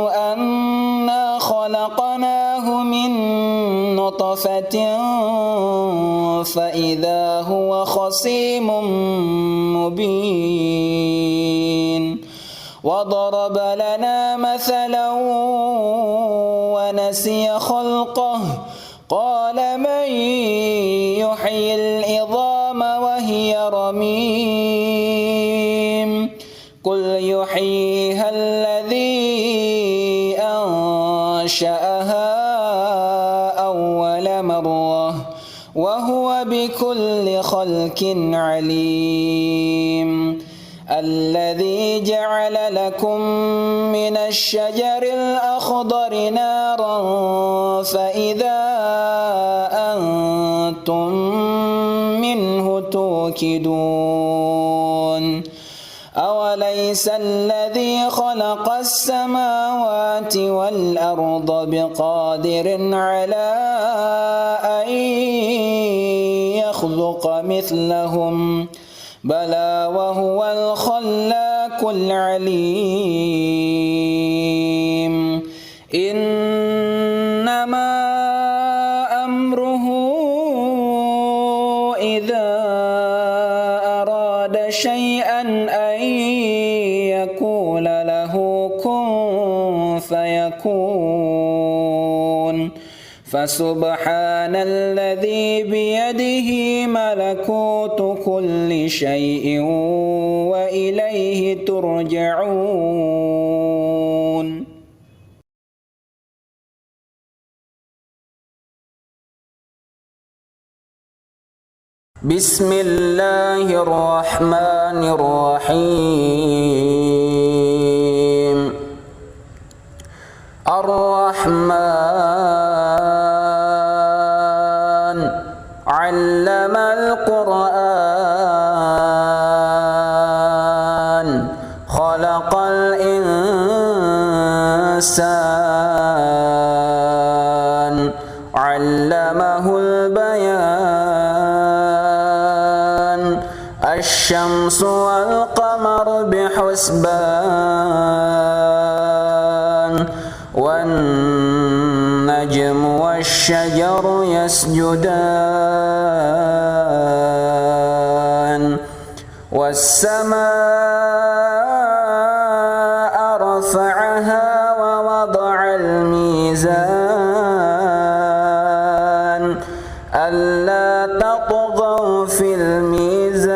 أنا خلقناه من نطفة فإذا هو خصيم مبين وضرب لنا مثلا ونسي خلقه قال من يحيي العظام وهي رميم قل يحييها الذي أنشأها مرة وهو بكل خلق عليم الذي جعل لكم من الشجر الأخضر نارا فإذا أنتم منه توقدون أوليس الذي خلق السماوات والأرض بقادر على أن يخلق مثلهم بلى وهو الخلاق العليم إنما أمره إذا أراد شيئا أن يقول له كن فيكون فسبحان الذي بيده ملكوت كل شيء وإليه ترجعون. بسم الله الرحمن الرحيم. الرحمن علم القرآن خلق الإنسان علمه البيان الشمس والقمر بحسبان والنجم والشجر يسجدان والسماء رفعها ووضع الميزان ألا تطغوا في الميزان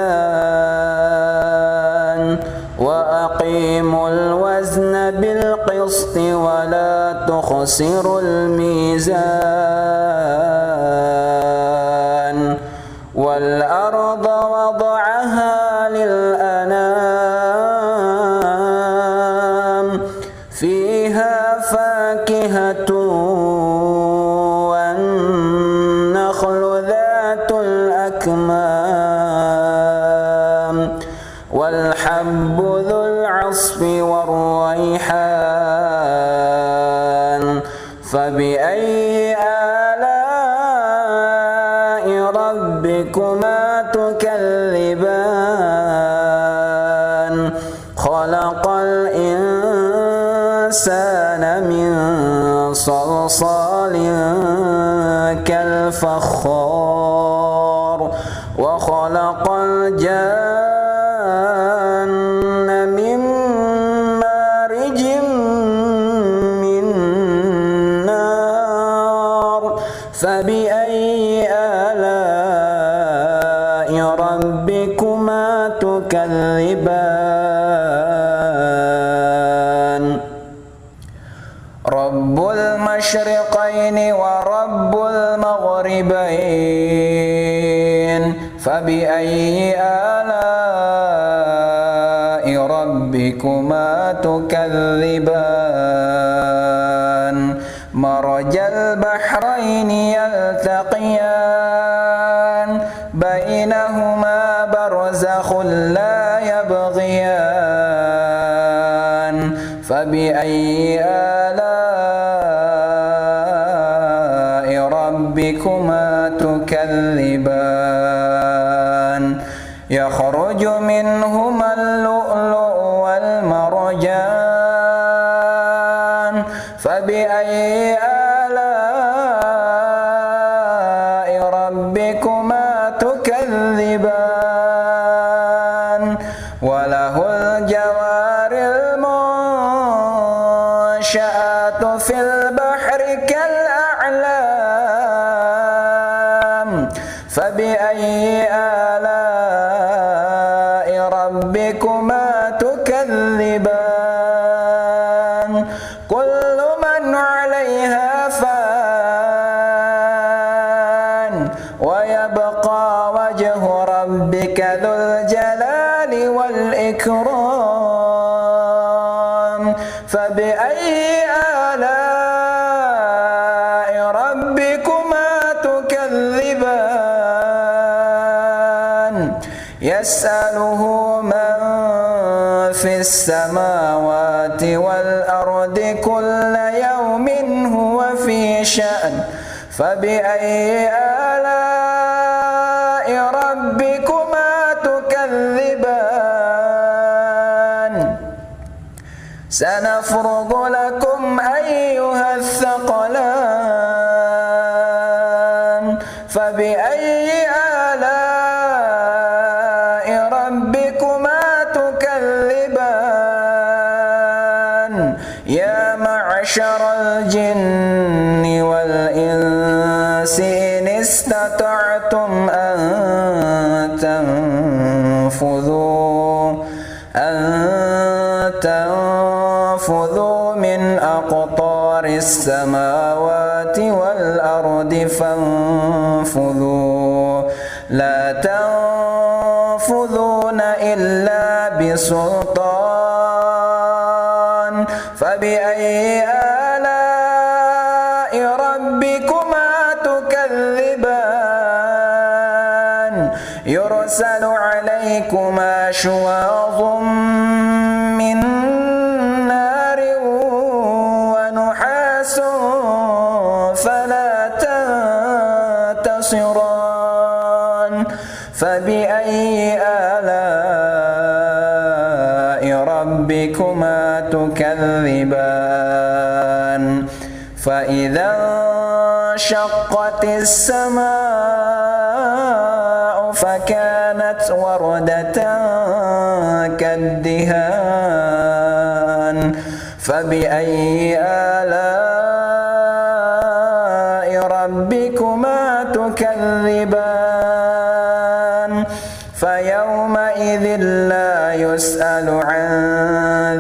وأقيموا الوزن بالقسط ولا تخسروا الميزان والأرض وضعها للأنام فيها فاكهة والنخل ذات الأكمام والحب ذو العصف والريحان فبأي آلاء ربكما تكذبان خلق الإنسان من صلصال كالفخار وخلق الجان من مارج من نار فبأي آلاء ربكما تكذبان رب المشرقين ورب المغربين فبأي آلاء ربكما تكذبان مرج البحرين يلتقيان بينهما برزخ لا يبغيان فبأي آلاء ربكما تكذبان يخرج منهما اللؤلؤ والمرجان فبأي آلاء ربكما تكذبان وله الجوار المنشآت في البحر كالأعلام فبأي آلاء ربكما تكذبان كل من عليها فان ربكما تكذبان يسأله من في السماوات والأرض كل يوم هو في شأن فبأي آلاء ربكما تكذبان سنفرغ لكم أيها الثقلان فبأي آلاء ربكما تكذبان يا معشر الجن والإنس إن استطعتم أن تنفذوا من أقطار السماوات والأرض فانفذوا لا تنفذون إلا بسلطان فبأي آلاء ربكما تكذبان يرسل عليكما شواظ من نار ونحاس فلا تنتصران فبأي آلاء ربكما تكذبان فإذا انشقت السماء فكانت وردة كالدهان فبأي آلاء ربكما تكذبان فيومئذ لا يسأل عن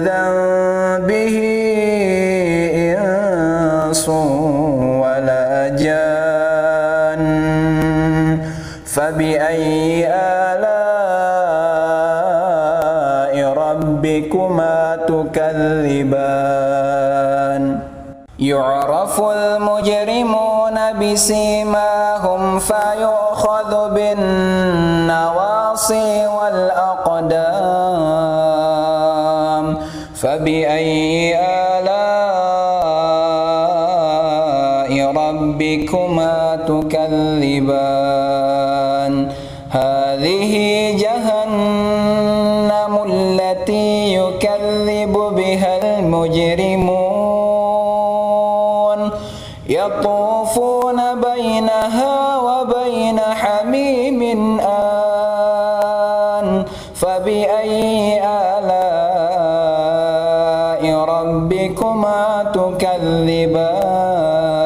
ذنبه إنس ولا جان فبأي آلاء ربكما تكذبان يعرف المجرمون بسيماهم فيؤخذ بالنواصي والأقدام فبأي آلاء ربكما تكذبان هذه جهنم التي يكذب بها المجرمون يطوفون بينها وبين حميم آن فبأي آلاء ربكما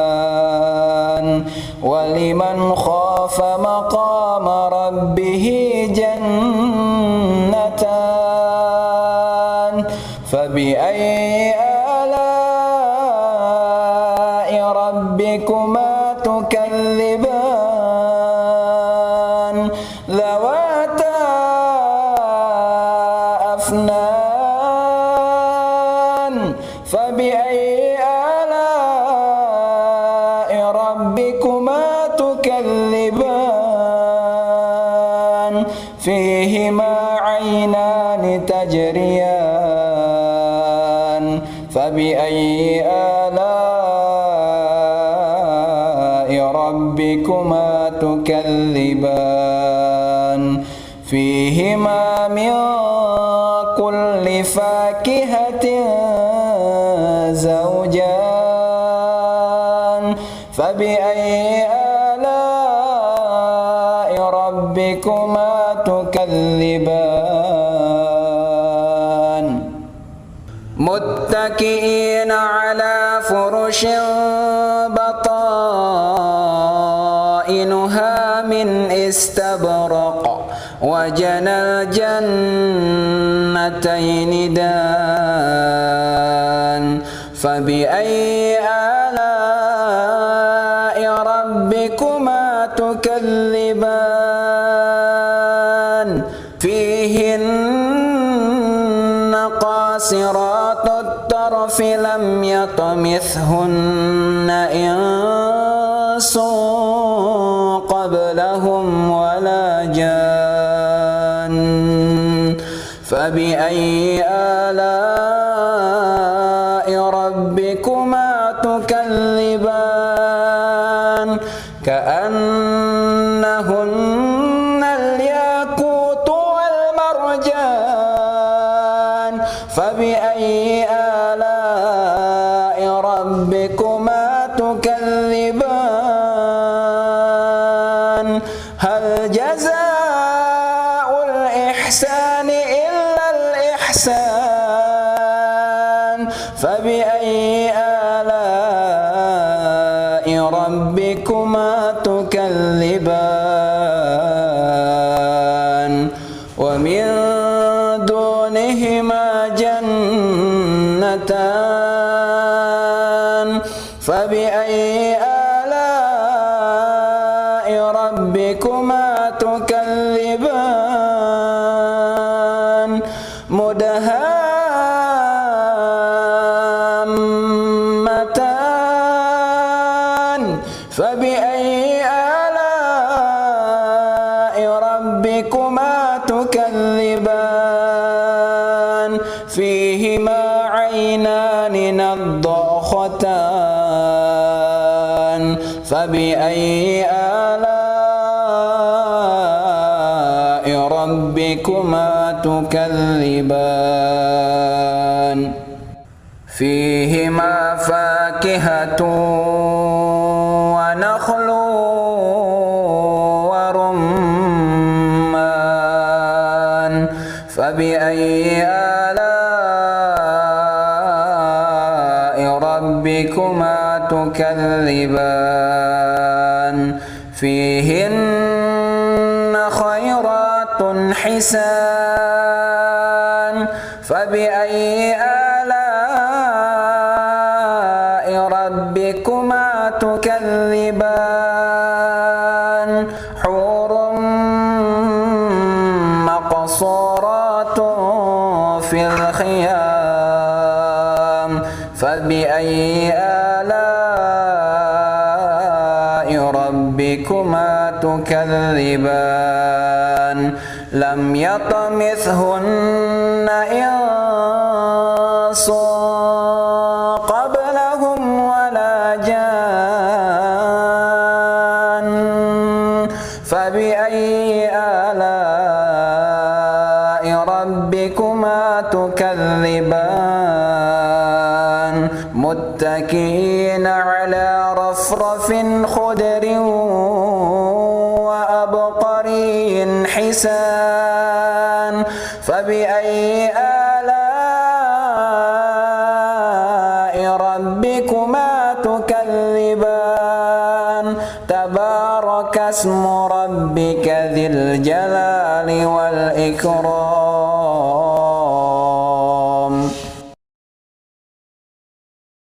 تكذبان ولمن خاف مقام ربه جنتان فبأي آلاء ربكما تكذبان ذواتا أفنان فبأي آلاء ربكما تكذبان فيهما عينان تجريان فبأي آلاء ربكما تكذبان فيهما من كل فاكهة زوجان فبأي آلاء ربكما تكذبان متكئين على فرش بطائنها من استبرق وجنى الجنتين دان فبأي آلاء ربكما تكذبان فيهن قاصرات الطرف لم يطمثهن إنس قبلهم ولا جان فبأي آلاء ربكما تكذبان كأنهن الياقوت والمرجان فبأي آلاء ربكما تكذبان هل جزاء الإحسان إلا الإحسان فبأي آلاء ربكما تكذبان ومن دونهما جنتان فبأي آلاء ربكما تكذبان مدهامتان فبأي آلاء ربكما تكذبان فيهما عينان نضاختان فبأي آلاء ربكما تكذبان فيهما فاكهة ونخل ورمان فبأي آلاء ربكما تكذبان فيهن خيرات حسان فبأي آلاء ربكما تكذبان حور مقصورات في الخيام فبأي آلاء ربكما تكذبان لم يطمثهن إنس قبلهم ولا جان فبأي آلاء ربكما تكذبان متكئين على رفرف خضر وأبقري حسان فبأي آلاء ربكما تكذبان تبارك اسم ربك ذي الجلال والإكرام